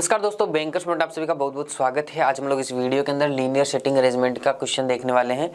नमस्कार दोस्तों, बैंकर्स में आप सभी का बहुत बहुत स्वागत है। आज हम लोग इस वीडियो के अंदर लीनियर सेटिंग अरेंजमेंट का क्वेश्चन देखने वाले हैं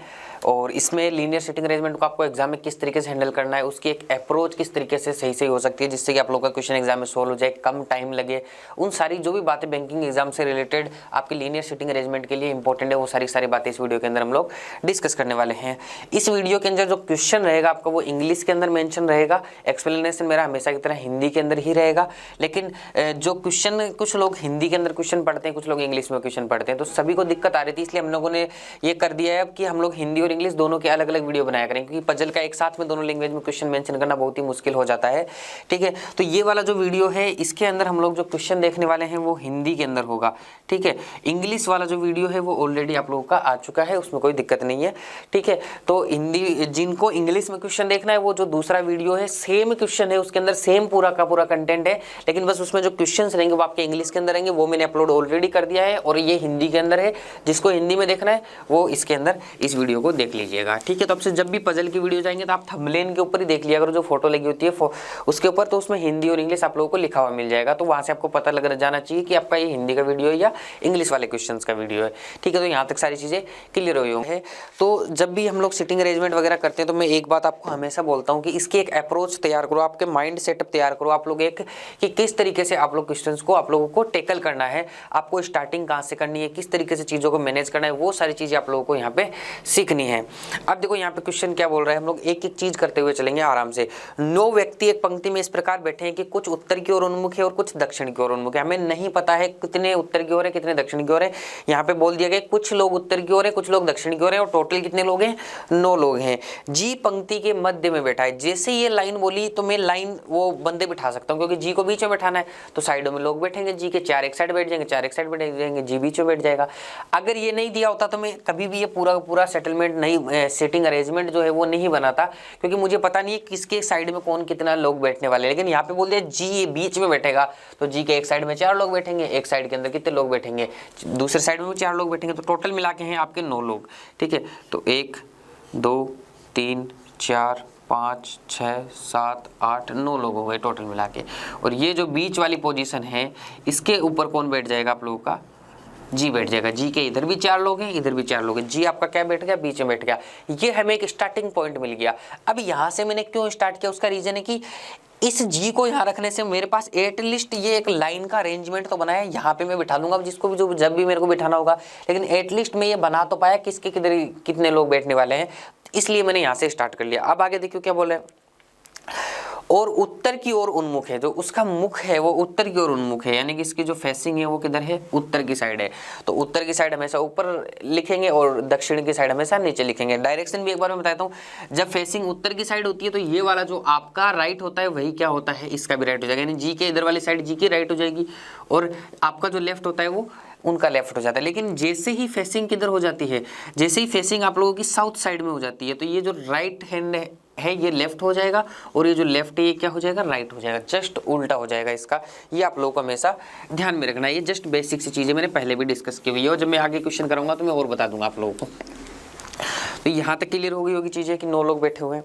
और इसमें लीनियर सेटिंग अरेंजमेंट को आपको एग्जाम में किस तरीके से हैंडल करना है, उसकी एक अप्रोच किस तरीके से सही हो सकती है जिससे कि आप लोग का क्वेश्चन एग्जाम में सोल्व हो जाए, कम टाइम लगे। उन सारी जो भी बातें बैंकिंग एग्जाम से रिलेटेड आपके लीनियर सेटिंग अरेंजमेंट के लिए इंपॉर्टेंट है, वो सारी बातें इस वीडियो के अंदर हम लोग डिस्कस करने वाले हैं। इस वीडियो के अंदर जो क्वेश्चन रहेगा आपका वो इंग्लिश के अंदर मेंशन रहेगा। एक्सप्लेनेशन मेरा हमेशा की तरह हिंदी के अंदर ही रहेगा, लेकिन जो क्वेश्चन कुछ लोग हिंदी के अंदर क्वेश्चन पढ़ते हैं, कुछ लोग इंग्लिश में क्वेश्चन पढ़ते हैं, तो सभी को दिक्कत आ रही थी। इसलिए हम लोगों ने ये कर दिया है अब कि हम लोग हिंदी और इंग्लिश दोनों के अलग अलग वीडियो बनाया करें, क्योंकि पजल का एक साथ में दोनों लैंग्वेज में क्वेश्चन मेंशन करना बहुत ही मुश्किल हो जाता है। ठीक है, तो ये वाला जो वीडियो है इसके अंदर हम लोग जो क्वेश्चन देखने वाले हैं वो हिंदी के अंदर होगा। ठीक है, इंग्लिश वाला जो वीडियो है वो ऑलरेडी आप लोगों का आ चुका है, उसमें कोई दिक्कत नहीं है। ठीक है, तो हिंदी जिनको इंग्लिश में क्वेश्चन देखना है वो जो दूसरा वीडियो है सेम क्वेश्चन है, उसके अंदर सेम पूरा का पूरा कंटेंट है, लेकिन बस उसमें जो क्वेश्चंस रहेंगे वो आपके इंग्लिश के अंदर रहेंगे। वो मैंने अपलोड ऑलरेडी कर दिया है और ये हिंदी के अंदर है। जिसको हिंदी में देखना है वो इसके अंदर इस वीडियो को देख लीजिएगा। ठीक है, तो आपसे जब भी पजल की वीडियो जाएंगे तो आप थंबनेल के ऊपर ही देख लिया करो, जो फोटो लगी होती है उसके ऊपर, तो उसमें हिंदी और इंग्लिश आप लोगों को लिखा हुआ मिल जाएगा। तो वहां से आपको पता लग जाना चाहिए कि आपका ये हिंदी का वीडियो है या इंग्लिश वाले क्वेश्चन का वीडियो है। ठीक है, तो यहाँ तक सारी चीजें क्लियर हुई होंगी। तो जब भी हम लोग सिटिंग अरेंजमेंट वगैरह करते हैं तो मैं एक बात आपको हमेशा बोलता हूँ कि इसकी एक अप्रोच तैयार करो, आपके माइंड सेटअप तैयार करो आप लोग एक, कि किस तरीके से आप लोग क्वेश्चंस को आप लोगों को टैकल करना है, आपको स्टार्टिंग कहाँ से करनी है, किस तरीके से चीज़ों को मैनेज करना है, वो सारी चीज़ें आप लोगों को यहाँ पे सीखनी है। अब देखो यहाँ पे क्वेश्चन क्या बोल रहा है, हम लोग एक एक चीज करते हुए चलेंगे आराम से। 9 व्यक्ति एक पंक्ति में इस प्रकार बैठे हैं कि कुछ उत्तर की ओर उन्मुख है और कुछ दक्षिण की ओर उन्मुख है। हमें नहीं पता है कितने उत्तर की ओर है कितने दक्षिण की ओर है। यहाँ पे बोल दिया गया कुछ लोग उत्तर की ओर है कुछ लोग दक्षिण की ओर है और टोटल कितने लोग हैं, 9 लोग हैं। जी पंक्ति के मध्य में बैठा है। जैसे ये लाइन बोली तो मैं लाइन वो बंदे बिठा सकता हूँ, क्योंकि जी को बीच में बैठाना है तो साइडों में लोग बैठेंगे, जी के 4 एक साइड बैठ जाएंगे, 4 एक साइड बैठ जाएंगे, जी बीच में बैठ जाएगा। अगर ये नहीं दिया होता तो मैं कभी भी ये पूरा सेटलमेंट नहीं, सेटिंग अरेंजमेंट जो है वो नहीं बनाता, क्योंकि मुझे पता नहीं है किसके साइड में कौन कितना लोग बैठने वाले। लेकिन यहाँ पे बोल दिया जी बीच में बैठेगा तो जी के एक साइड में 4 लोग बैठेंगे, एक साइड के अंदर कितने लोग बैठेंगे, दूसरे साइड में भी 4 लोग बैठेंगे, तो टोटल मिला के हैं आपके 9 लोग। ठीक है, तो 1 2 3 4 5 6 7 8 9 लोग हो गए टोटल मिला के। और ये जो बीच वाली पोजीशन है इसके ऊपर कौन बैठ जाएगा आप लोगों का, जी बैठ जाएगा। जी के इधर भी 4 लोग हैं इधर भी 4 लोग हैं, जी आपका क्या बैठ गया, बीच में बैठ गया। ये हमें एक स्टार्टिंग पॉइंट मिल गया। अब यहाँ से मैंने क्यों स्टार्ट किया, उसका रीजन है कि इस जी को यहाँ रखने से मेरे पास एटलीस्ट ये एक लाइन का अरेंजमेंट तो बनाया। यहाँ पे मैं बिठा दूंगा जिसको भी जो जब भी मेरे को बिठाना होगा, लेकिन एटलीस्ट मैं ये बना तो पाया किसके किधर कितने लोग बैठने वाले हैं, इसलिए मैंने यहाँ से स्टार्ट कर लिया। अब आगे देखियो क्या बोले, और उत्तर की ओर उन्मुख है, जो उसका मुख है वो उत्तर की ओर उन्मुख है, यानी कि इसकी जो फेसिंग है वो किधर है, उत्तर की साइड है। तो उत्तर की साइड हमेशा ऊपर लिखेंगे और दक्षिण की साइड हमेशा नीचे लिखेंगे। डायरेक्शन भी एक बार मैं बताता हूँ, जब फेसिंग उत्तर की साइड होती है तो ये वाला जो आपका राइट होता है वही क्या होता है, इसका भी राइट हो जाएगा, यानी जी के इधर वाली साइड जी की राइट हो जाएगी और आपका जो लेफ्ट होता है वो उनका लेफ्ट हो जाता है। लेकिन जैसे ही फेसिंग किधर हो जाती है, जैसे ही फेसिंग आप लोगों की साउथ साइड में हो जाती है तो ये जो राइट हैंड है ये लेफ्ट हो जाएगा और ये जो लेफ्ट है ये क्या हो जाएगा, राइट हो जाएगा, जस्ट उल्टा हो जाएगा इसका। ये आप लोगों को हमेशा ध्यान में रखना है। ये जस्ट बेसिक सी चीज़ें मैंने पहले भी डिस्कस की हुई है और जब मैं आगे क्वेश्चन करूँगा तो मैं और बता दूंगा आप लोगों को। तो यहाँ तक क्लियर हो गई होगी चीज़ें कि 9 लोग बैठे हुए हैं।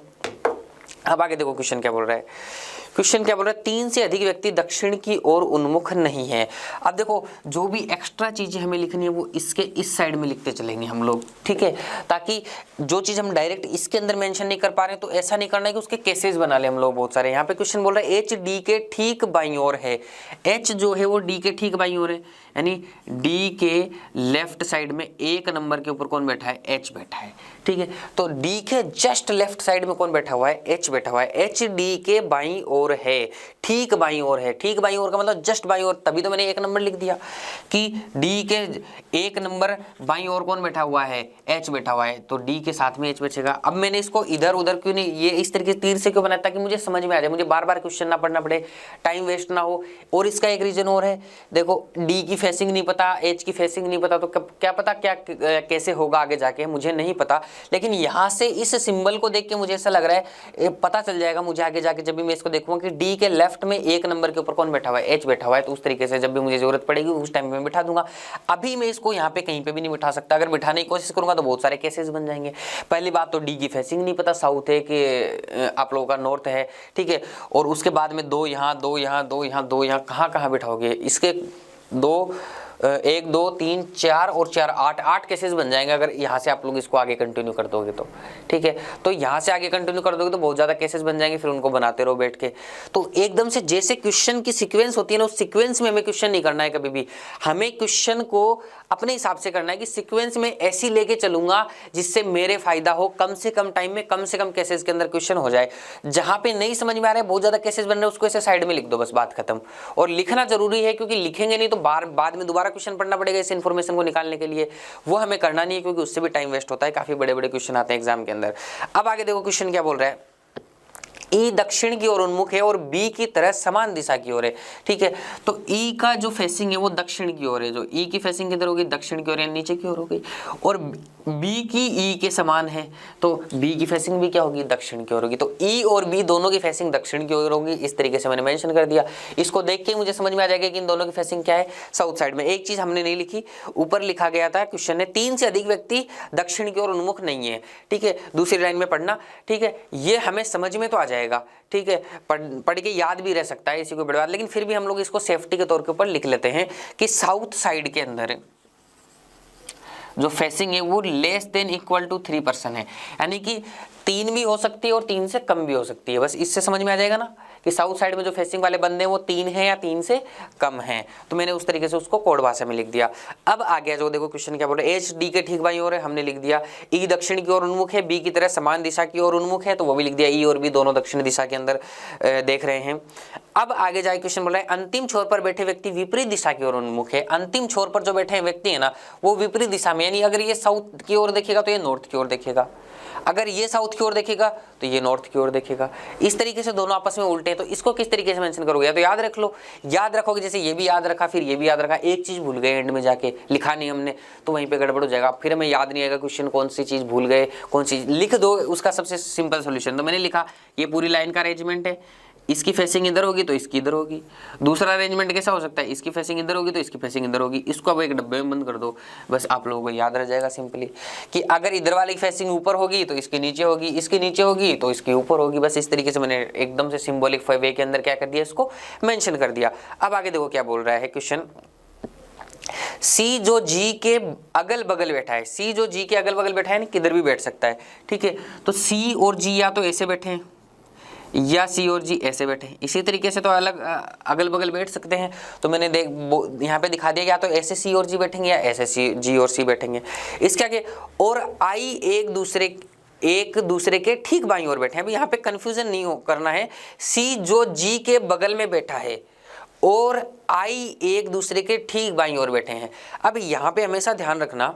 अब आगे देखो क्वेश्चन क्या बोल रहा है, क्वेश्चन क्या बोल रहा है, 3 से अधिक व्यक्ति दक्षिण की ओर उन्मुख नहीं है। अब देखो जो भी एक्स्ट्रा चीजें हमें लिखनी है वो इसके इस साइड में लिखते चलेंगे हम लोग, ठीक है, ताकि जो चीज हम डायरेक्ट इसके अंदर मेंशन नहीं कर पा रहे हैं तो ऐसा नहीं करना है कि उसके केसेस बना ले हम लोग बहुत सारे। यहाँ पे क्वेश्चन बोल रहा है एच डी के ठीक बाईं ओर है। एच जो है वो डी के ठीक बाईं ओर है, यानी डी के लेफ्ट साइड में 1 नंबर के ऊपर कौन बैठा है, एच बैठा है। ठीक है, तो डी के जस्ट लेफ्ट साइड में कौन बैठा हुआ है, एच बैठा हुआ है। एच डी के बाईं ओर है, ठीक बाईं ओर है। ठीक बाईं ओर का मतलब जस्ट बाईं ओर, तभी तो मैंने 1 नंबर लिख दिया कि डी के 1 नंबर बाईं ओर कौन बैठा हुआ है, एच बैठा हुआ है, तो डी के साथ में एच बचेगा। अब मैंने इसको इधर उधर क्यों नहीं, ये इस तरीके से तीर से क्यों बनाया, ताकि मुझे समझ में आ जाए, मुझे बार बार क्वेश्चन ना पढ़ना पड़े, टाइम वेस्ट ना हो। और इसका एक रीजन और है, देखो डी की फेसिंग नहीं पता, एच की फेसिंग नहीं पता, तो क्या पता क्या कैसे होगा आगे जाके, मुझे नहीं पता। लेकिन यहाँ से इस सिंबल को देख के मुझे ऐसा लग रहा है पता चल जाएगा मुझे आगे जाके, जब भी मैं इसको देखूंगा कि डी के लेफ्ट में 1 नंबर के ऊपर कौन बैठा हुआ है, एच बैठा हुआ है। तो उस तरीके से जब भी मुझे जरूरत पड़ेगी उस टाइम में बिठा दूंगा। अभी मैं इसको यहाँ पे कहीं पे भी नहीं बिठा सकता, अगर बिठाने की कोशिश करूंगा तो बहुत सारे केसेस बन जाएंगे। पहली बात तो डी की फेसिंग नहीं पता, साउथ है कि आप लोगों का नॉर्थ है, ठीक है, और उसके बाद में 2 यहाँ 2 यहाँ 2 यहाँ 2 यहाँ, कहाँ कहाँ बिठाओगे, इसके 1 2 3 4 और 4 8 केसेस बन जाएंगे अगर यहाँ से आप लोग इसको आगे कंटिन्यू कर दोगे तो, ठीक है। तो यहाँ से आगे कंटिन्यू कर दोगे तो बहुत ज़्यादा केसेस बन जाएंगे, फिर उनको बनाते रहो बैठ के। तो एकदम से जैसे क्वेश्चन की सीक्वेंस होती है ना, उस सीक्वेंस में हमें क्वेश्चन नहीं करना है कभी भी। हमें क्वेश्चन को अपने हिसाब से करना है कि सीक्वेंस में ऐसी लेके चलूंगा जिससे मेरे फायदा हो, कम से कम टाइम में कम से कम केसेस के अंदर क्वेश्चन हो जाए। जहाँ पे नहीं समझ में आ रहा है, बहुत ज़्यादा केसेस बन रहे हैं, उसको ऐसे साइड में लिख दो, बस बात खत्म। और लिखना जरूरी है, क्योंकि लिखेंगे नहीं तो बाद में दोबारा क्वेश्चन पढ़ना पड़ेगा इस इन्फॉर्मेशन को निकालने के लिए। वो हमें करना नहीं है, क्योंकि उससे भी टाइम वेस्ट होता है, काफी बड़े बड़े क्वेश्चन आते हैं एग्जाम के अंदर। अब आगे देखो क्वेश्चन क्या बोल रहा है, ई दक्षिण की ओर उन्मुख है और बी की तरह समान दिशा की ओर है, ठीक है। तो ई का जो फेसिंग है वो दक्षिण की ओर है, जो ई की फेसिंग किधर होगी, दक्षिण की ओर या नीचे की ओर हो गई। और बी की ई के समान है, तो बी की फेसिंग भी क्या होगी, दक्षिण की ओर होगी। तो ई और बी दोनों की फेसिंग दक्षिण की ओर होगी, इस तरीके से मैंने मेंशन कर दिया। इसको देख के मुझे समझ में आ जाएगा कि इन दोनों की फेसिंग क्या है, साउथ साइड में। एक चीज हमने नहीं लिखी, ऊपर लिखा गया था क्वेश्चन ने, 3 से अधिक व्यक्ति दक्षिण की ओर उन्मुख नहीं है, ठीक है। दूसरी लाइन में पढ़ना, ठीक है। ये हमें समझ में तो आ जाएगा, ठीक है, पढ़ के याद भी रह सकता है, इसी को बड़ी बात। लेकिन फिर भी हम लोग इसको सेफ्टी के तौर के ऊपर लिख लेते हैं कि साउथ साइड के अंदर जो फेसिंग है वो लेस देन इक्वल टू 3% है, यानी कि 3 भी हो सकती है और 3 से कम भी हो सकती है। बस इससे समझ में आ जाएगा ना कि साउथ साइड में जो फेसिंग वाले बंदे हैं वो 3 है या 3 से कम है। तो मैंने उस तरीके से उसको कोड भाषा में लिख दिया। अब आ गया जो देखो क्वेश्चन क्या बोल रहे हैं, एच डी के ठीक बाईं ओर है, हमने लिख दिया। ई दक्षिण की ओर उन्मुख है, बी की तरह समान दिशा की ओर उन्मुख है, तो वो भी लिख दिया। ई और बी दोनों दक्षिण दिशा के अंदर देख रहे हैं। अब आगे जाए क्वेश्चन बोल रहा है, अंतिम छोर पर बैठे व्यक्ति विपरीत दिशा की ओर उन्मुख है। अंतिम छोर पर जो बैठे व्यक्ति है ना, वो विपरीत दिशा में, यानी अगर ये साउथ की ओर देखेगा तो ये नॉर्थ की ओर देखेगा, अगर ये साउथ की ओर देखेगा तो ये नॉर्थ की ओर देखेगा। इस तरीके से दोनों आपस में उल्टे हैं। तो इसको किस तरीके से मेंशन करोगे, या तो याद रख लो, याद रखोगे, जैसे ये भी याद रखा, फिर ये भी याद रखा, एक चीज भूल गए एंड में जाके, लिखा नहीं हमने, तो वहीं पे गड़बड़ हो जाएगा। फिर हमें याद नहीं आएगा क्वेश्चन कौन सी चीज भूल गए, कौन सी लिख दो, उसका सबसे सिंपल सोल्यूशन। तो मैंने लिखा ये पूरी लाइन का अरेंजमेंट है, इसकी फेसिंग इधर होगी तो इसकी इधर होगी। दूसरा अरेंजमेंट कैसा हो सकता है, इसकी फेसिंग इधर होगी तो इसकी फेसिंग इधर होगी। इसको अब एक डब्बे में बंद कर दो, बस आप लोगों को याद रह जाएगा सिंपली कि अगर इधर वाली फेसिंग ऊपर होगी तो इसके नीचे होगी, इसके नीचे होगी तो इसके ऊपर होगी। बस इस तरीके से मैंने एकदम से सिंबॉलिक वे के अंदर क्या कर दिया, इसको मेंशन कर दिया। अब आगे देखो क्या बोल रहा है क्वेश्चन, सी जो जी के अगल बगल बैठा है, सी जो जी के अगल बगल बैठा है ना, किधर भी बैठ सकता है, ठीक है। तो सी और जी या तो ऐसे बैठे हैं या सी और जी ऐसे बैठे हैं, इसी तरीके से तो अलग अगल बगल बैठ सकते हैं। तो मैंने यहाँ पे दिखा दिया, या तो ऐसे सी और जी बैठेंगे या ऐसे सी जी और सी बैठेंगे। इसके आगे और आई एक दूसरे के ठीक बाईं ओर बैठे हैं। अभी यहाँ पे कंफ्यूजन नहीं करना है, सी जो जी के बगल में बैठा है और आई एक दूसरे के ठीक बाईं ओर बैठे हैं। अब यहाँ पे हमेशा ध्यान रखना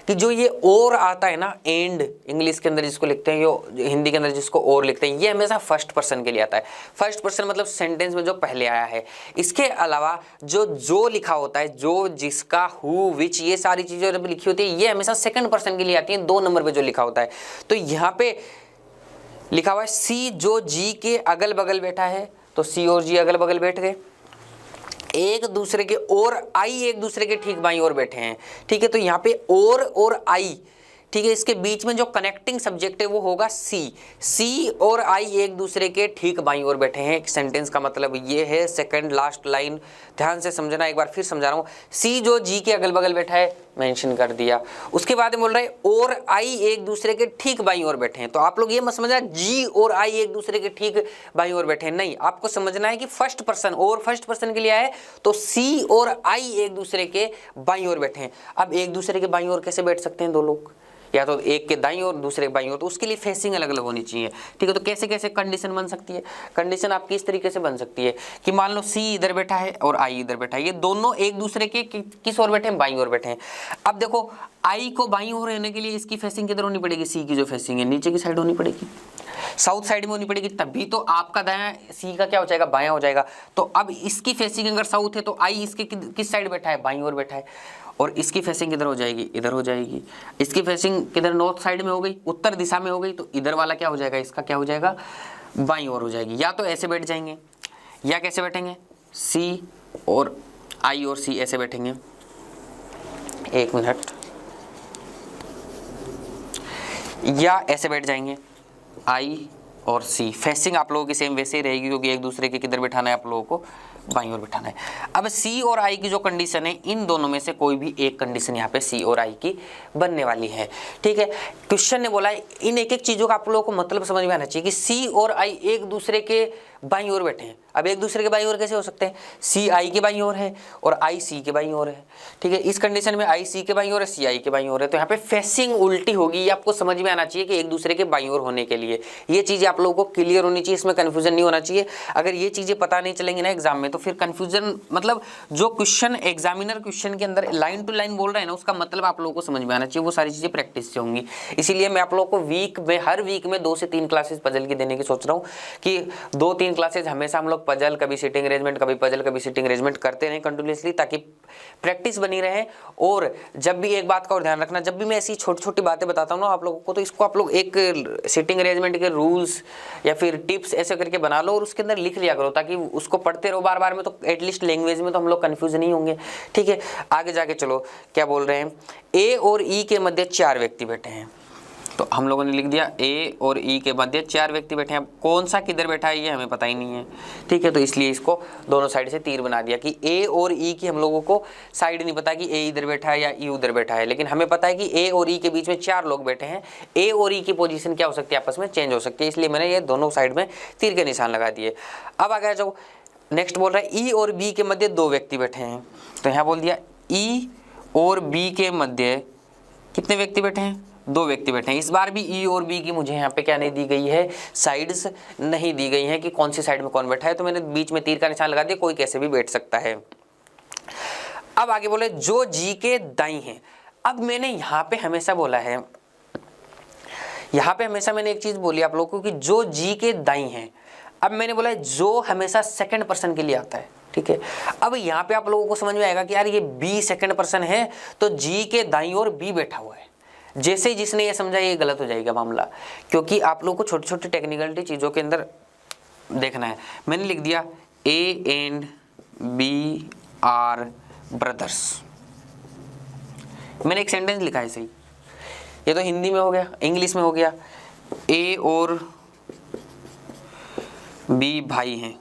कि जो ये और आता है ना, एंड इंग्लिश के अंदर जिसको लिखते हैं, यो हिंदी के अंदर जिसको और लिखते हैं, ये हमेशा फर्स्ट पर्सन के लिए आता है। फर्स्ट पर्सन मतलब सेंटेंस में जो पहले आया है। इसके अलावा जो लिखा होता है, जो, जिसका, हु, विच, ये सारी चीजें जब लिखी होती है, ये हमेशा सेकंड पर्सन के लिए आती है, 2 नंबर पे जो लिखा होता है। तो यहाँ पे लिखा हुआ है सी जो जी के अगल बगल बैठा है, तो सी और जी अगल बगल बैठ गए। एक दूसरे के और आई एक दूसरे के ठीक बाईं ओर बैठे हैं, ठीक है। तो यहाँ पे और आई, ठीक है, इसके बीच में जो कनेक्टिंग सब्जेक्ट है वो होगा सी और आई एक दूसरे के ठीक बाईं ओर बैठे हैं। एक सेंटेंस का मतलब ये है, सेकंड लास्ट लाइन ध्यान से समझना, एक बार फिर समझा रहा हूँ। सी जो जी के अगल बगल बैठा है, मेंशन कर दिया। उसके बाद बोल रहा है और आई एक दूसरे के ठीक बाईं ओर बैठे हैं। तो आप लोग ये मत समझना जी और आई एक दूसरे के ठीक बाईं ओर बैठे हैं, नहीं, आपको समझना है कि फर्स्ट पर्सन और फर्स्ट पर्सन के लिए आए तो सी और आई एक दूसरे के बाईं ओर बैठे हैं। अब एक दूसरे के बाईं ओर कैसे बैठ सकते हैं 2 लोग, या तो एक के दाईं और दूसरे के बाईं ओर, तो उसके लिए फेसिंग अलग अलग होनी चाहिए, ठीक है। तो कैसे कैसे कंडीशन बन सकती है, कंडीशन आपकी इस तरीके से बन सकती है कि मान लो सी इधर बैठा है और आई इधर बैठा है, ये दोनों एक दूसरे के किस ओर बैठे हैं, बाईं ओर बैठे हैं। अब देखो आई को बाईं ओर रहने के लिए इसकी फेसिंग किधर होनी पड़ेगी, सी की जो फेसिंग है नीचे की साइड होनी पड़ेगी, साउथ साइड में होनी पड़ेगी, तभी तो आपका दायां सी का क्या हो जाएगा, बायां हो जाएगा। तो अब इसकी फेसिंग अगर साउथ है तो आई इसके किस साइड बैठा है, बाईं ओर बैठा है, और इसकी फेसिंग किधर हो जाएगी, इधर हो जाएगी। इसकी फेसिंग किधर, नॉर्थ साइड में हो गई, उत्तर दिशा में हो गई, तो इधर वाला क्या हो जाएगा, इसका क्या हो जाएगा, बाईं ओर हो जाएगी। या तो ऐसे बैठ जाएंगे, या कैसे बैठेंगे, सी और आई और सी ऐसे बैठेंगे, 1 मिनट, या ऐसे बैठ जाएंगे आई और सी। फेसिंग आप लोगों की सेम वैसे ही रहेगी, क्योंकि एक दूसरे के किधर बैठाना है आप लोगों को, बाईं ओर बिठाना है। अब सी और आई की जो कंडीशन है, इन दोनों में से कोई भी एक कंडीशन यहाँ पे सी और आई की बनने वाली है। ठीक है, क्वेश्चन ने बोला है इन एक एक चीजों का आप लोगों को मतलब समझ में आना चाहिए कि सी और आई एक दूसरे के बाईं ओर बैठे हैं। अब एक दूसरे के बाईं ओर कैसे हो सकते हैं, सी आई के बाईं ओर है और आई सी के बाईं ओर है। ठीक है, इस कंडीशन में आई सी के बाईं ओर है, सी आई के बाईं ओर है, तो यहाँ पे फेसिंग उल्टी होगी। ये आपको समझ में आना चाहिए कि एक दूसरे के बाईं ओर होने के लिए ये चीजें आप लोगों को क्लियर होनी चाहिए, इसमें कंफ्यूजन नहीं होना चाहिए। अगर ये चीजें पता नहीं चलेंगी ना एग्जाम में तो फिर कंफ्यूजन, मतलब जो क्वेश्चन एग्जामिनर क्वेश्चन के अंदर लाइन टू लाइन बोल रहे हैं ना, उसका मतलब आप लोगों को समझ में आना चाहिए, वो सारी चीजें प्रैक्टिस से होंगी। इसीलिए मैं आप लोगों को वीक में, हर वीक में 2 से 3 क्लासेस पजल की देने की सोच रहा हूँ कि 2-3 क्लासेस हमेशा हम लोग पजल, कभी सिटिंग अरेंजमेंट, कभी पजल, कभी सिटिंग अरेंजमेंट करते रहें कंटिन्यूअसली, ताकि प्रैक्टिस बनी रहे। और जब भी एक बात का और ध्यान रखना, जब भी मैं ऐसी छोटी छोटी बातें बताता हूँ ना आप लोगों को, तो इसको आप लोग एक सिटिंग अरेंजमेंट के रूल्स या फिर टिप्स ऐसे करके बना लो और उसके अंदर लिख लिया करो, ताकि उसको पढ़ते रहो बार बार में, तो एटलीस्ट लैंग्वेज में तो हम लोग कंफ्यूज नहीं होंगे। ठीक है, आगे जाके चलो क्या बोल रहे हैं, ए और ई के मध्य 4 व्यक्ति बैठे हैं। तो हम लोगों ने लिख दिया ए और ई के मध्य 4 व्यक्ति बैठे हैं। अब कौन सा किधर बैठा है ये हमें पता ही नहीं है। ठीक है, तो इसलिए इसको दोनों साइड से तीर बना दिया कि ए और ई की हम लोगों को साइड नहीं पता कि ए इधर बैठा है या ई उधर बैठा है, लेकिन हमें पता है कि ए और ई के बीच में 4 लोग बैठे हैं। ए और ई की पोजीशन क्या हो सकती है, आपस में चेंज हो सकती है, इसलिए मैंने ये दोनों साइड में तीर के निशान लगा दिए। अब आगे जाओ, नेक्स्ट बोल रहा है ई और बी के मध्य 2 व्यक्ति बैठे हैं। तो यहाँ बोल दिया ई और बी के मध्य कितने व्यक्ति बैठे हैं, 2 व्यक्ति बैठे हैं। इस बार भी ई और बी की मुझे यहाँ पे क्या नहीं दी गई है, साइड्स नहीं दी गई हैं कि कौन सी साइड में कौन बैठा है, तो मैंने बीच में तीर का निशान लगा दिया, कोई कैसे भी बैठ सकता है। अब आगे बोले जो जी के दाईं है। अब मैंने यहाँ पे हमेशा बोला है, यहाँ पे हमेशा मैंने एक चीज बोली आप लोगों को कि जो जी के दाईं है। अब मैंने बोला है जो हमेशा सेकंड पर्सन के लिए आता है। ठीक है, अब यहाँ पे आप लोगों को समझ में आएगा कि यार ये बी सेकंड पर्सन है, तो जी के दाईं ओर बी बैठा हुआ है। जैसे ही जिसने ये समझा ये गलत हो जाएगा मामला, क्योंकि आप लोगों को छोटी छोटी टेक्निकलिटी चीज़ों के अंदर देखना है। मैंने लिख दिया A and B are brothers. मैंने एक सेंटेंस लिखा है सही, ये तो हिंदी में हो गया, इंग्लिश में हो गया। ए और बी भाई हैं।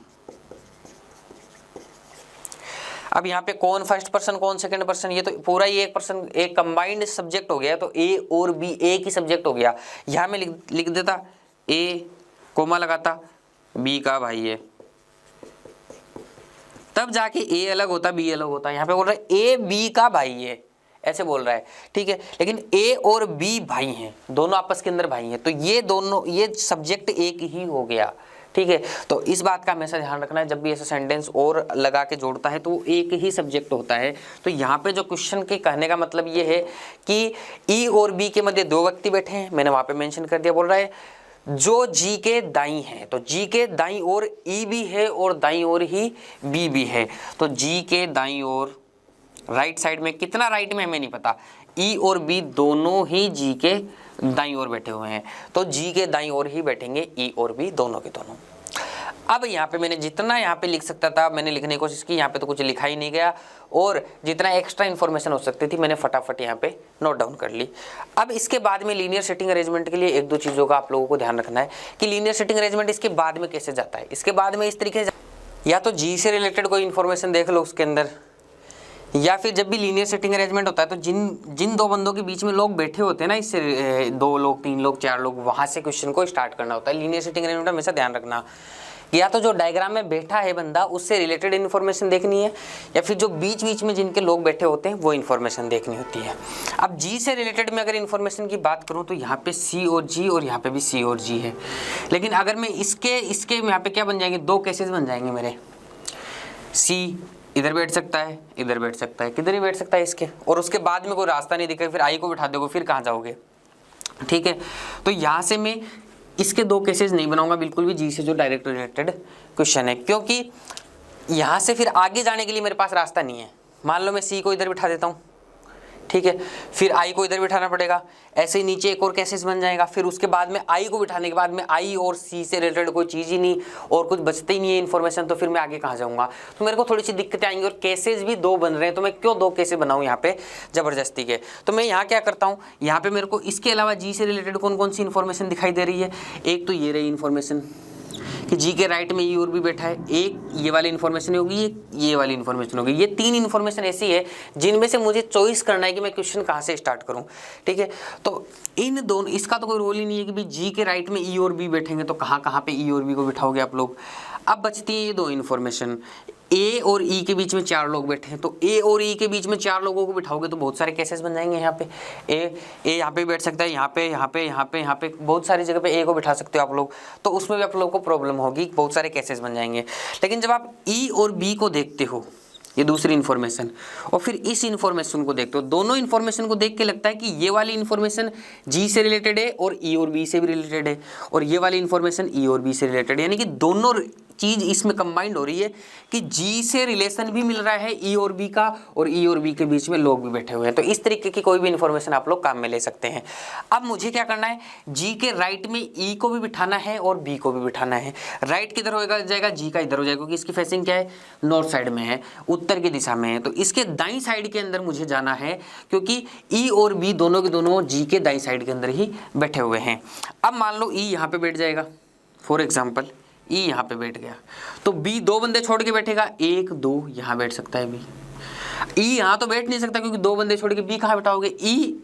अब यहाँ पे कौन फर्स्ट पर्सन कौन सेकंड पर्सन, ये तो पूरा ही एक पर्सन, एक कंबाइंड सब्जेक्ट हो गया, तो ए और बी एक ही सब्जेक्ट हो गया। यहाँ में लिख देता ए कोमा लगाता बी का भाई है, तब जाके ए अलग होता बी अलग होता। यहाँ पे बोल रहा है ए बी का भाई है, ऐसे बोल रहा है। ठीक है, लेकिन ए और बी भाई हैं, दोनों आपस के अंदर भाई हैं, तो ये दोनों, ये सब्जेक्ट एक ही हो गया। ठीक है, तो इस बात का हमेशा ध्यान रखना है, जब भी ऐसा सेंटेंस और लगा के जोड़ता है तो वो एक ही सब्जेक्ट होता है। तो यहाँ पे जो क्वेश्चन के कहने का मतलब ये है कि ई और बी के मध्य 2 व्यक्ति बैठे हैं, मैंने वहाँ पे मेंशन कर दिया। बोल रहा है जो जी के दाईं है, तो जी के दाईं ओर ई भी है और दाईं ओर ही बी भी है। तो जी के दाईं ओर राइट साइड में, कितना राइट में हमें नहीं पता, ई और बी दोनों ही जी के दाईं ओर बैठे हुए हैं, तो जी के दाईं ओर ही बैठेंगे ई और बी दोनों के दोनों। अब यहाँ पे मैंने जितना यहाँ पे लिख सकता था मैंने लिखने की कोशिश की, यहाँ पे तो कुछ लिखा ही नहीं गया, और जितना एक्स्ट्रा इन्फॉर्मेशन हो सकती थी मैंने फटाफट यहाँ पे नोट डाउन कर ली। अब इसके बाद में लीनियर सेटिंग अरेंजमेंट के लिए 1-2 चीज़ों का आप लोगों को ध्यान रखना है कि लीनियर सेटिंग अरेंजमेंट इसके बाद में कैसे जाता है। इसके बाद में इस तरीके से, या तो जी से रिलेटेड कोई इन्फॉर्मेशन देख लो उसके अंदर, या फिर जब भी लीनियर सेटिंग अरेंजमेंट होता है तो जिन 2 बंदों के बीच में लोग बैठे होते हैं ना, इससे 2 लोग 3 लोग 4 लोग, वहाँ से क्वेश्चन को स्टार्ट करना होता है। लीनियर सेटिंग अरेंजमेंट हमेशा ध्यान रखना, या तो जो डायग्राम में बैठा है बंदा उससे रिलेटेड इन्फॉर्मेशन देखनी है, या फिर जो बीच बीच में जिनके लोग बैठे होते हैं वो इन्फॉर्मेशन देखनी होती है। अब जी से रिलेटेड में अगर इन्फॉर्मेशन की बात करूँ तो यहाँ पे सी और जी, और यहाँ पे भी सी और जी है। लेकिन अगर मैं इसके यहाँ पे क्या बन जाएंगे, 2 केसेस बन जाएंगे मेरे। सी इधर बैठ सकता है, इधर बैठ सकता है, किधर ही बैठ सकता है इसके, और उसके बाद में कोई रास्ता नहीं दिखेगा, फिर आई को बिठा दोगे, फिर कहाँ जाओगे। ठीक है, तो यहाँ से मैं इसके 2 केसेस नहीं बनाऊंगा बिल्कुल भी, जी से जो डायरेक्ट रिलेटेड क्वेश्चन है, क्योंकि यहाँ से फिर आगे जाने के लिए मेरे पास रास्ता नहीं है। मान लो मैं सी को इधर बिठा देता हूँ, ठीक है, फिर आई को इधर बिठाना पड़ेगा, ऐसे ही नीचे एक और केसेस बन जाएगा, फिर उसके बाद में आई को बिठाने के बाद में आई और सी से रिलेटेड कोई चीज़ ही नहीं और कुछ बचते ही नहीं है इन्फॉर्मेशन, तो फिर मैं आगे कहाँ जाऊँगा। तो मेरे को थोड़ी सी दिक्कतें आएंगी, और केसेस भी 2 बन रहे हैं, तो मैं क्यों 2 केसेस बनाऊँ यहाँ पे ज़बरदस्ती के। तो मैं यहाँ क्या करता हूँ, यहाँ पे मेरे को इसके अलावा जी से रिलेटेड कौन कौन सी इन्फॉर्मेशन दिखाई दे रही है। एक तो ये रही इन्फॉर्मेशन, कि जी के राइट में ई और बी बैठा है, एक ये वाली इन्फॉर्मेशन होगी, एक ये वाली इन्फॉर्मेशन होगी। ये तीन इन्फॉर्मेशन ऐसी है जिनमें से मुझे चॉइस करना है कि मैं क्वेश्चन कहाँ से स्टार्ट करूँ, ठीक है। तो इन दोनों, इसका तो कोई रोल ही नहीं है कि भाई जी के राइट में ई और बी बैठेंगे तो कहाँ कहाँ पे ई और बी को बिठाओगे आप लोग। अब बचती है ये दो इन्फॉर्मेशन, ए और ई के बीच में चार लोग बैठे हैं, तो ए और ई के बीच में चार लोगों को बिठाओगे तो बहुत सारे केसेस बन जाएंगे। यहाँ पे ए यहाँ पे बैठ सकता है, यहाँ पे यहाँ पे यहाँ पे यहाँ पे बहुत सारी जगह पे ए को बिठा सकते हो आप लोग, तो उसमें भी आप लोगों को प्रॉब्लम होगी, बहुत सारे केसेस बन जाएंगे। लेकिन जब आप ई और बी को देखते हो, ये दूसरी इन्फॉर्मेशन, और फिर इस इन्फॉर्मेशन को देखते हो, दोनों इन्फॉर्मेशन को देख के लगता है कि ये वाली इन्फॉर्मेशन जी से रिलेटेड है और ई और बी से भी रिलेटेड है, और ये वाली इन्फॉर्मेशन ई और बी से रिलेटेड है, यानी कि दोनों चीज इसमें कंबाइंड हो रही है कि जी से रिलेशन भी मिल रहा है ई और बी का, और ई और बी के बीच में लोग भी बैठे हुए हैं। तो इस तरीके की कोई भी इन्फॉर्मेशन आप लोग काम में ले सकते हैं। अब मुझे क्या करना है, जी के राइट में ई को भी बिठाना है और बी को भी बिठाना है। राइट किधर हो जाएगा, जी का इधर हो जाएगा, क्योंकि इसकी फेसिंग क्या है, नॉर्थ साइड में है, उत्तर की दिशा में है, तो इसके दाईं साइड के अंदर मुझे जाना है, क्योंकि ई और बी दोनों के दोनों जी के दाईं साइड के अंदर ही बैठे हुए हैं। अब मान लो ई यहाँ पे बैठ जाएगा, फॉर एग्जाम्पल ई यहाँ पे बैठ गया, तो बी दो बंदे छोड़ के बैठेगा, एक दो यहाँ बैठ सकता है बी। ई यहाँ तो बैठ नहीं सकता क्योंकि दो बंदे छोड़ के बी कहाँ बैठाओगे, ई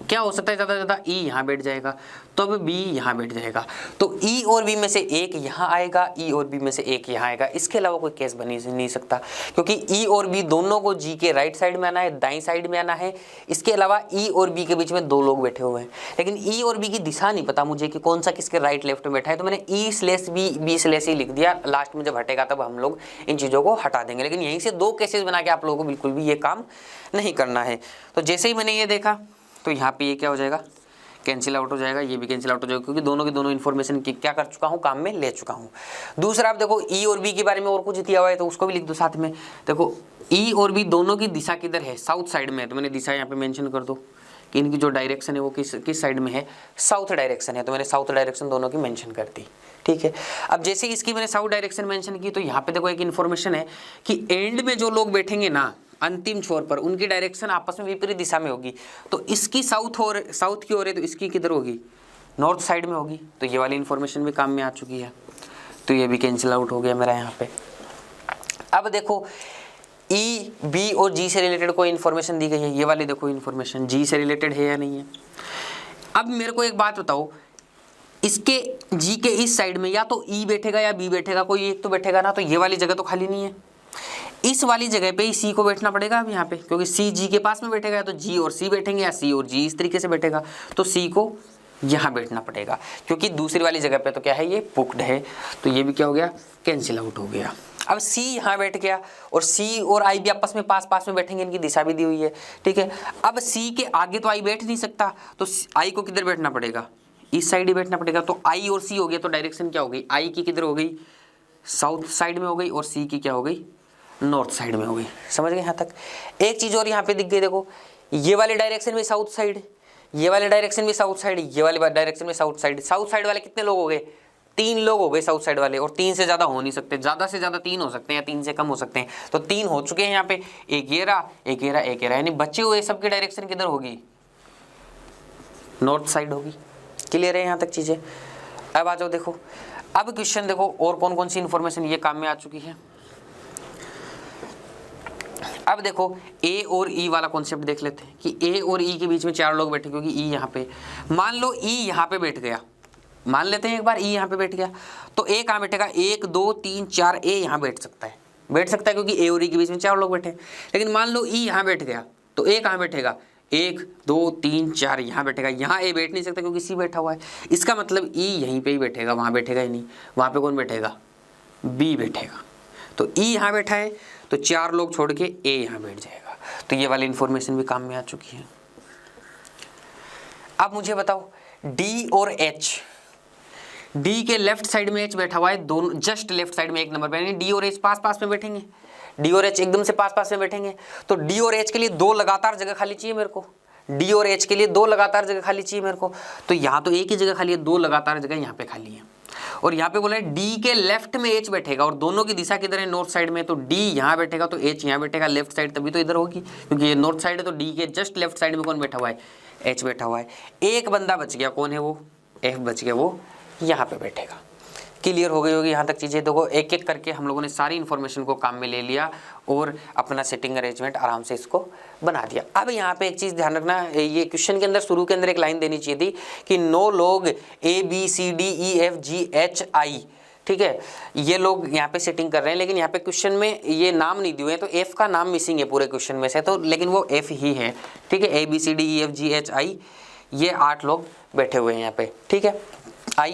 क्या हो सकता है, ज़्यादा ज़्यादा ई यहाँ बैठ जाएगा, तो अब बी यहाँ बैठ जाएगा, तो ई और बी में से एक यहाँ आएगा, ई और बी में से एक यहाँ आएगा। इसके अलावा कोई केस बन ही नहीं सकता, क्योंकि ई और बी दोनों को जी के राइट साइड में आना है, दाईं साइड में आना है। इसके अलावा ई और बी के बीच में दो लोग बैठे हुए हैं, लेकिन ई और बी की दिशा नहीं पता मुझे कि कौन सा किसके राइट लेफ्ट में बैठा है, तो मैंने ई स्लेस बी, बी स्लेस ई लिख दिया। लास्ट में जब हटेगा तब हम लोग इन चीज़ों को हटा देंगे, लेकिन यहीं से दो केसेस बना के आप लोगों को बिल्कुल भी ये काम नहीं करना है। तो जैसे ही मैंने ये देखा तो यहाँ पे ये क्या हो जाएगा, कैंसिल आउट हो जाएगा, ये भी कैंसिल आउट हो जाएगा, क्योंकि दोनों की दोनों इन्फॉर्मेशन की क्या कर चुका हूँ, काम में ले चुका हूँ। दूसरा आप देखो ई और बी के बारे में और कुछ दिया हुआ है तो उसको भी लिख दो साथ में। देखो ई और बी दोनों की दिशा किधर है, साउथ साइड में है, तो मैंने दिशा यहाँ पे मेंशन कर दो कि इनकी जो डायरेक्शन है वो किस साइड में है, साउथ डायरेक्शन है, तो मैंने साउथ डायरेक्शन दोनों की मेंशन कर दी, ठीक है। अब जैसे इसकी मैंने साउथ डायरेक्शन मेंशन की, तो यहाँ पे देखो एक इन्फॉर्मेशन है कि एंड में जो लोग बैठेंगे ना, अंतिम छोर पर, उनकी डायरेक्शन आपस में विपरीत दिशा में होगी। तो इसकी साउथ की ओर है, तो इसकी किधर होगी, नॉर्थ साइड में होगी। तो ये वाली इन्फॉर्मेशन भी काम में आ चुकी है, तो ये भी कैंसिल आउट हो गया मेरा यहाँ पे। अब देखो ई बी और जी से रिलेटेड कोई इन्फॉर्मेशन दी गई है, ये वाली देखो इन्फॉर्मेशन जी से रिलेटेड है या नहीं है। अब मेरे को एक बात बताओ, इसके जी के इस साइड में या तो ई बैठेगा या बी बैठेगा, कोई एक तो बैठेगा ना, तो ये वाली जगह तो खाली नहीं है, इस वाली जगह पे ही सी को बैठना पड़ेगा अब यहाँ पे, क्योंकि सी जी के पास में बैठेगा, तो जी और सी बैठेंगे, या सी और जी इस तरीके से बैठेगा, तो सी को यहाँ बैठना पड़ेगा, क्योंकि दूसरी वाली जगह पे तो क्या है, ये बुक्ड है, तो ये भी क्या हो गया, कैंसिल आउट हो गया। अब सी यहाँ बैठ गया, और सी और आई भी आपस में पास में बैठेंगे, इनकी दिशा भी दी हुई है, ठीक है। अब सी के आगे तो आई बैठ नहीं सकता, तो आई को किधर बैठना पड़ेगा, इस साइड ही बैठना पड़ेगा, तो आई और सी हो गया, तो डायरेक्शन क्या हो गई, आई की किधर हो गई, साउथ साइड में हो गई, और सी की क्या हो गई, नॉर्थ साइड में हो गई। समझ गए यहाँ तक। एक चीज़ और यहाँ पे दिख गई, देखो ये वाले डायरेक्शन में साउथ साइड, ये वाले डायरेक्शन में साउथ साइड, ये वाले डायरेक्शन में साउथ साइड। साउथ साइड वाले कितने लोग हो गए, 3 लोग हो गए साउथ साइड वाले, और 3 से ज़्यादा हो नहीं सकते, ज़्यादा से ज़्यादा 3 हो सकते हैं, या 3 से कम हो सकते हैं, तो 3 हो चुके हैं यहाँ पे, एक ये रहा, एक ये रहा, एक ये रहा, यानी बचे हुए सबकी डायरेक्शन किधर होगी, नॉर्थ साइड होगी। क्लियर है यहाँ तक चीज़ें। अब आ जाओ, देखो अब क्वेश्चन देखो और कौन कौन सी इन्फॉर्मेशन ये काम में आ चुकी है। अब देखो ए और ई वाला कॉन्सेप्ट देख लेते हैं कि ए और ई के बीच में 4 लोग बैठे, क्योंकि ई यहाँ पे, मान लो ई यहाँ पे बैठ गया, मान लेते हैं एक बार ई यहाँ पे बैठ गया, तो ए कहाँ बैठेगा, 1 2 3 4, ए यहाँ बैठ सकता है क्योंकि ए और ई के बीच में 4 लोग बैठे। लेकिन मान लो ई यहाँ बैठ गया, तो ए कहाँ बैठेगा, 1 2 3 4 यहाँ बैठेगा, यहाँ ए बैठ नहीं सकता क्योंकि सी बैठा हुआ है। इसका मतलब ई यहीं पे ही बैठेगा, वहाँ बैठेगा ही नहीं। वहाँ पे कौन बैठेगा, बी बैठेगा। तो ई यहाँ बैठा है, तो 4 लोग छोड़ के ए यहाँ बैठ जाएगा। तो ये वाली इंफॉर्मेशन भी काम में आ चुकी है। अब मुझे बताओ डी और एच, डी के लेफ्ट साइड में एच बैठा हुआ है, दोनों जस्ट लेफ्ट साइड में एक नंबर पे, डी और एच पास में बैठेंगे, डी और एच एकदम से पास में बैठेंगे। तो डी और एच के लिए 2 लगातार जगह खाली चाहिए मेरे को, डी और एच के लिए 2 लगातार जगह खाली चाहिए मेरे को। तो यहाँ तो एक ही जगह खाली है, 2 लगातार जगह यहाँ पे खाली है। और यहाँ पे बोला है डी के लेफ्ट में एच बैठेगा, और दोनों की दिशा किधर है, नॉर्थ साइड में। तो डी यहाँ बैठेगा तो एच यहाँ बैठेगा, लेफ्ट साइड तभी तो इधर होगी, क्योंकि ये नॉर्थ साइड है। तो डी के जस्ट लेफ्ट साइड में कौन बैठा हुआ है, एच बैठा हुआ है। एक बंदा बच गया, कौन है वो, एफ बच गया, वो यहाँ पे बैठेगा। क्लियर हो गई होगी यहाँ तक चीज़ें। देखो एक एक करके हम लोगों ने सारी इन्फॉर्मेशन को काम में ले लिया और अपना सेटिंग अरेंजमेंट आराम से इसको बना दिया। अब यहाँ पे एक चीज़ ध्यान रखना, ये क्वेश्चन के अंदर शुरू के अंदर एक लाइन देनी चाहिए थी कि 9 लोग ABCDEFGHI, ठीक है, ये लोग यहाँ पे सेटिंग कर रहे हैं, लेकिन यहाँ पे क्वेश्चन में ये नाम नहीं दिए हैं, तो F का नाम मिसिंग है पूरे क्वेश्चन में से, तो लेकिन वो F ही है, ठीक है। ABCDEFGHI ये 8 लोग बैठे हुए हैं यहाँ पे, ठीक है, I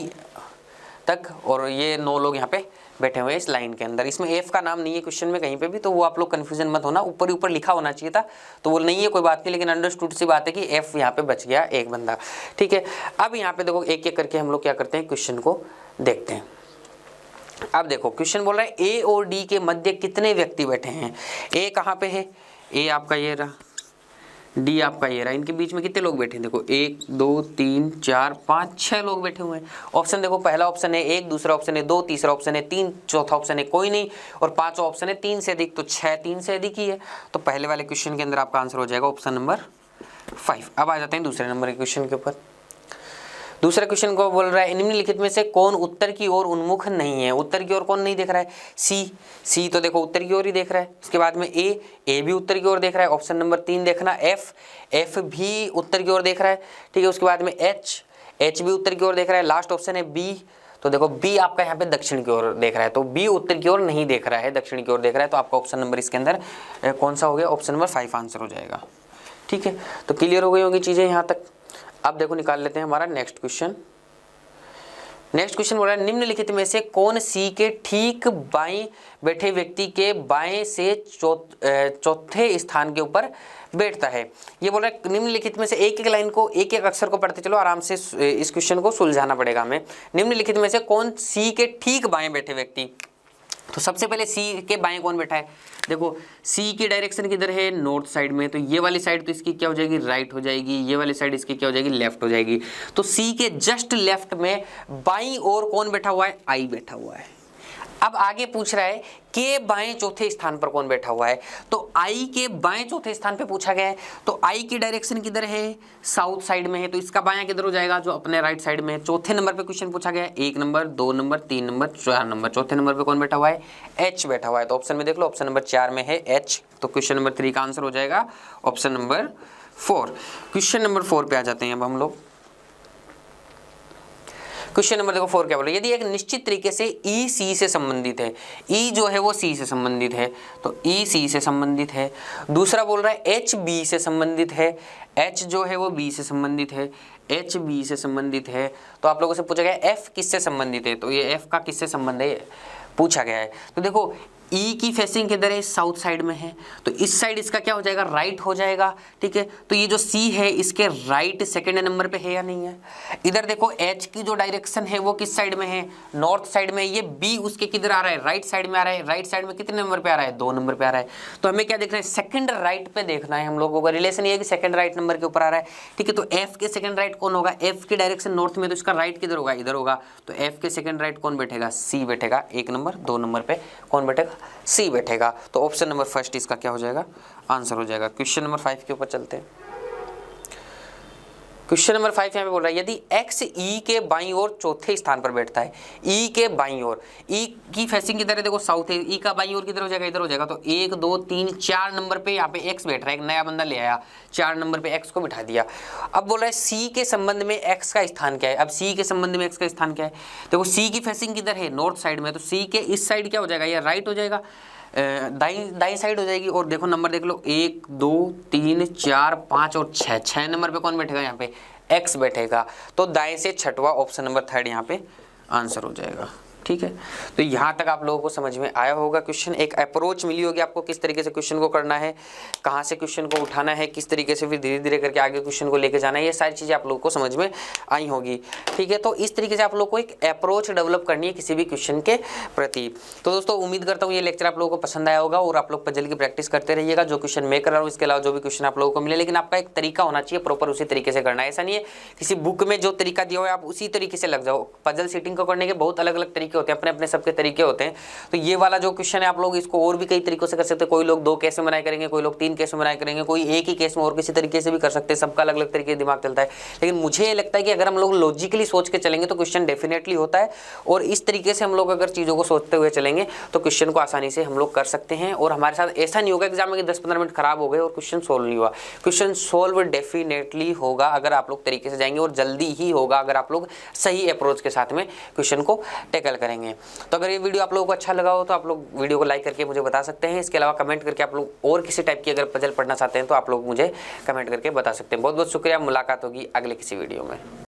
तक, और ये 9 लोग यहाँ पे बैठे हुए हैं इस लाइन के अंदर। इसमें F का नाम नहीं है क्वेश्चन में कहीं पे भी, तो वो आप लोग कन्फ्यूजन मत होना, ऊपर ही ऊपर लिखा होना चाहिए था, तो वो नहीं है, कोई बात नहीं, लेकिन अंडरस्टूड सी बात है कि F यहाँ पे बच गया एक बंदा, ठीक है। अब यहाँ पे देखो एक एक करके हम लोग क्या करते हैं, क्वेश्चन को देखते हैं। अब देखो क्वेश्चन बोल रहा है A और D के मध्य कितने व्यक्ति बैठे हैं। A कहाँ पे है, A आपका ये रहा, D आपका ये रहा, इनके बीच में कितने लोग बैठे हैं, देखो 1 2 3 4 5 6 लोग बैठे हुए हैं। ऑप्शन देखो, पहला ऑप्शन है 1, दूसरा ऑप्शन है 2, तीसरा ऑप्शन है 3, चौथा ऑप्शन है कोई नहीं, और पांचवा ऑप्शन है 3 से अधिक, तो 6 3 से अधिक ही है, तो पहले वाले क्वेश्चन के अंदर आपका आंसर हो जाएगा ऑप्शन नंबर 5। अब आ जाते हैं दूसरे नंबर के क्वेश्चन के ऊपर। दूसरा क्वेश्चन को बोल रहा है निम्नलिखित में से कौन उत्तर की ओर उन्मुख नहीं है। उत्तर की ओर कौन नहीं देख रहा है, सी तो देखो उत्तर की ओर ही देख रहा है। उसके बाद में ए भी उत्तर की ओर देख रहा है। ऑप्शन नंबर 3 देखना, एफ भी उत्तर की ओर देख रहा है, ठीक है। उसके बाद में एच भी उत्तर की ओर देख रहा है। लास्ट ऑप्शन है बी, तो देखो बी आपका यहाँ पे दक्षिण की ओर देख रहा है, तो बी उत्तर की ओर नहीं देख रहा है, दक्षिण की ओर देख रहा है, तो आपका ऑप्शन नंबर इसके अंदर कौन सा हो गया, ऑप्शन नंबर 5 आंसर हो जाएगा, ठीक है। तो क्लियर हो गई होंगी चीजें यहाँ तक। अब देखो निकाल लेते हैं हमारा नेक्स्ट क्वेश्चन। नेक्स्ट क्वेश्चन बोल रहा है निम्नलिखित में से कौन सी के ठीक बाएं बैठे व्यक्ति के बाएं से चौथे स्थान के ऊपर बैठता है। ये बोल रहा है निम्नलिखित में से एक एक लाइन को, एक एक अक्षर को पढ़ते चलो, आराम से इस क्वेश्चन को सुलझाना पड़ेगा हमें। निम्नलिखित में से कौन सी के ठीक बाएं बैठे व्यक्ति, तो सबसे पहले सी के बाएं कौन बैठा है, देखो सी की डायरेक्शन किधर है, नॉर्थ साइड में, तो ये वाली साइड तो इसकी क्या हो जाएगी, राइट हो जाएगी, ये वाली साइड इसकी क्या हो जाएगी, लेफ्ट हो जाएगी। तो सी के जस्ट लेफ्ट में बाईं ओर कौन बैठा हुआ है, आई बैठा हुआ है। अब आगे पूछ रहा है के बाएं चौथे स्थान पर कौन बैठा हुआ है, तो आई के बाएं चौथे स्थान पे पूछा गया है, तो आई की डायरेक्शन किधर है, साउथ साइड में है, तो इसका बायां किधर हो जाएगा, जो अपने राइट साइड में है। चौथे नंबर पे क्वेश्चन पूछा गया है, 1 नंबर 2 नंबर 3 नंबर 4 नंबर, चौथे नंबर पे कौन बैठा हुआ है, एच बैठा हुआ है। तो ऑप्शन में देख लो, ऑप्शन नंबर 4 में है एच, तो क्वेश्चन नंबर 3 का आंसर हो जाएगा ऑप्शन नंबर 4। क्वेश्चन नंबर 4 पे आ जाते हैं अब हम लोग। क्वेश्चन नंबर देखो 4 क्या बोल रहा है, यदि एक निश्चित तरीके से ई सी से संबंधित है, ई जो है वो सी से संबंधित है, तो ई सी से संबंधित है। दूसरा बोल रहा है एच बी से संबंधित है, एच जो है वो बी से संबंधित है, एच बी से संबंधित है। तो आप लोगों से पूछा गया एफ किससे संबंधित है, तो ये एफ का किससे संबंध है पूछा गया है। तो देखो ई की फेसिंग किधर है, साउथ साइड में है, तो इस साइड इसका क्या हो जाएगा, राइट हो जाएगा, ठीक है। तो ये जो सी है इसके राइट सेकंड नंबर पे है या नहीं है। इधर देखो एच की जो डायरेक्शन है वो किस साइड में है, नॉर्थ साइड में। ये बी उसके किधर आ रहा है, राइट साइड में आ रहा है। राइट साइड में कितने नंबर पे आ रहा है, 2 नंबर पे आ रहा है। तो हमें क्या देखना है, सेकंड राइट पे देखना है हम लोगों का। रिलेशन ये है कि सेकंड राइट नंबर के ऊपर आ रहा है, ठीक है। तो एफ के सेकंड राइट कौन होगा, एफ की डायरेक्शन नॉर्थ में, तो इसका राइट किधर होगा, इधर होगा। तो एफ के सेकंड राइट कौन बैठेगा, सी बैठेगा। 1 नंबर 2 नंबर पे कौन बैठेगा, सी बैठेगा। तो ऑप्शन नंबर फर्स्ट इसका क्या हो जाएगा, आंसर हो जाएगा। क्वेश्चन नंबर 5 के ऊपर चलते हैं। क्वेश्चन नंबर 5 यहाँ पे बोल रहा है यदि x ई के बाईं ओर चौथे स्थान पर बैठता है, ई के बाईं ओर, ई की फेसिंग किधर है, देखो साउथ है, ई का बाईं ओर किधर हो जाएगा, इधर हो जाएगा। तो 1 2 3 4 नंबर पे यहाँ पे x बैठ रहा है, एक नया बंदा ले आया, 4 नंबर पे x को बिठा दिया। अब बोल रहा है सी के संबंध में x का स्थान क्या है। अब सी के संबंध में x का स्थान क्या है, देखो सी की फेसिंग किधर है, नॉर्थ साइड में, तो सी के इस साइड क्या हो जाएगा, ये राइट हो जाएगा, दाई साइड हो जाएगी। और देखो नंबर देख लो, 1 2 3 4 5 और 6 नंबर पे कौन बैठेगा, यहाँ पे x बैठेगा। तो दाएं से छठवां ऑप्शन नंबर 3 यहाँ पे आंसर हो जाएगा, ठीक है। तो यहाँ तक आप लोगों को समझ में आया होगा क्वेश्चन, एक अप्रोच मिली होगी आपको किस तरीके से क्वेश्चन को करना है, कहाँ से क्वेश्चन को उठाना है, किस तरीके से फिर धीरे धीरे करके आगे क्वेश्चन को लेके जाना है, ये सारी चीज़ें आप लोगों को समझ में आई होगी, ठीक है। तो इस तरीके से आप लोग को एक अप्रोच डेवलप करनी है किसी भी क्वेश्चन के प्रति। तो दोस्तों उम्मीद करता हूँ ये लेक्चर आप लोगों को पसंद आया होगा और आप लोग पजल की प्रैक्टिस करते रहिएगा। जो क्वेश्चन मैं कर रहा हूँ इसके अलावा जो भी क्वेश्चन आप लोगों को मिले, लेकिन आपका एक तरीका होना चाहिए, प्रॉपर उसी तरीके से करना है। ऐसा नहीं है किसी बुक में जो तरीका दिया हो आप उसी तरीके से लग जाओ। पजल सेटिंग को करने के बहुत अलग अलग तरीके तरीके होते हैं, अपने अपने सबके तरीके होते हैं। तो ये वाला जो क्वेश्चन है आप लोग इसको और भी कई तरीकों से कर सकते हैं। कोई लोग 2 केस में बनाए करेंगे, कोई लोग 3 केस में बनाए करेंगे, कोई एक ही केस में और किसी तरीके से भी कर सकते हैं। सबका अलग अलग तरीके से दिमाग चलता है, लेकिन मुझे ये लगता है कि अगर हम लोग लॉजिकली सोच के चलेंगे तो क्वेश्चन डेफिनेटली होता है, और इस तरीके से हम लोग अगर चीज़ों को सोचते हुए चलेंगे तो क्वेश्चन को आसानी से हम लोग कर सकते हैं। और हमारे साथ ऐसा नहीं होगा एग्जाम में कि 10-15 मिनट खराब हो गए और क्वेश्चन सोल्व नहीं हुआ। क्वेश्चन सोल्व डेफिनेटली होगा अगर आप लोग तरीके से जाएंगे, और जल्दी ही होगा अगर आप लोग सही अप्रोच के साथ में क्वेश्चन को टैकल करेंगे। तो अगर ये वीडियो आप लोगों को अच्छा लगा हो तो आप लोग वीडियो को लाइक करके मुझे बता सकते हैं। इसके अलावा कमेंट करके आप लोग और किसी टाइप की अगर पजल पढ़ना चाहते हैं तो आप लोग मुझे कमेंट करके बता सकते हैं। बहुत बहुत शुक्रिया, मुलाकात होगी अगले किसी वीडियो में।